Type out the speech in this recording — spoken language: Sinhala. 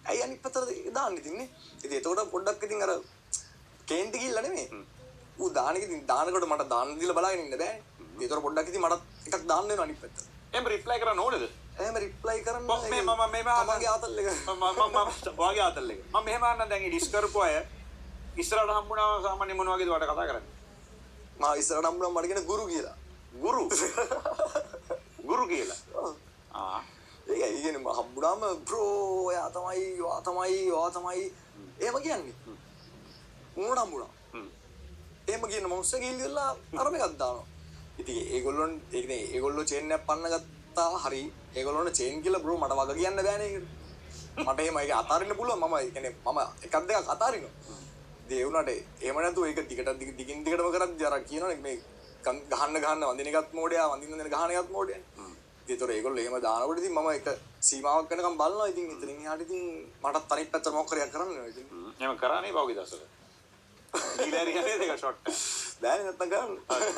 ඇයි අනිත් පැත්තට දාන්න ඉතින්නේ? ඉතින් එතකොට පොඩ්ඩක් ඉතින් අර කේන්ති ගිල්ල නෙමෙයි. ඌ දාන එක ඉතින් දානකොට මට දාන්න දීලා බලාගෙන ඉන්න බෑනේ. ඒතර පොඩ්ඩක් ඉතින් මටත් එකක් දාන්න වෙනවා අනිත් පැත්තට. එහෙම රිප්ලයි කරන්න ඕනේද? එහෙම රිප්ලයි කරන්න මම මගේ ආතල් එක ඔයාගේ ආතල් එක. මම මෙහෙම අහන්න දැන් ඩිස් කරපු අය ඉස්සරහට හම්බුණා සාමාන්‍ය මොන වගේද වට කතා කරන්නේ? මා ඉස්සරහට හම්බුණා මට කියන ගුරු කියලා. ගුරු කියලා. ඒ කියන්නේ මම හම්බුණාම බ්‍රෝ ඔයා තමයි එහෙම කියන්නේ. මොනට හම්බුණා? එහෙම කියන මොන්ස්ටර් ගිහිල්ලා අර මේකක් දානවා. ඉතින් ඒගොල්ලෝ චේන් එකක් පන්න ගත්තා හරි ඒගොල්ලෝනේ චේන් කියලා බ්‍රෝ මට වග කියන්න බෑනේ ඒකට. මට එහෙම ඒක අතාරින්න පුළුවන් මම එකක් දෙකක් අතාරිනවා. ඉතින් ඒ වුණාට එහෙම නැතුව ඒක දිගින් දිගටම කරද්දී අර කියනවනේ මේ ගහන්න වඳින එකත් මෝඩයා වඳින්න ගහන එකත් මෝඩයා. ඒතර ඒගොල්ලෝ එහෙම දානකොට ඉතින් මම එක සීමාවක් වෙනකම් බලනවා. ඉතින් එතනින් එහාට ඉතින් මටත් අනිත් පැත්තට මොකක් කරයක් කරන්න වෙනවා. ඉතින් එහෙම කරානේ පහුගිය දවස්වල. ඩීලර් යන්නේ දෙක ෂොට්. බෑනේ නැත්තම් කරන්න.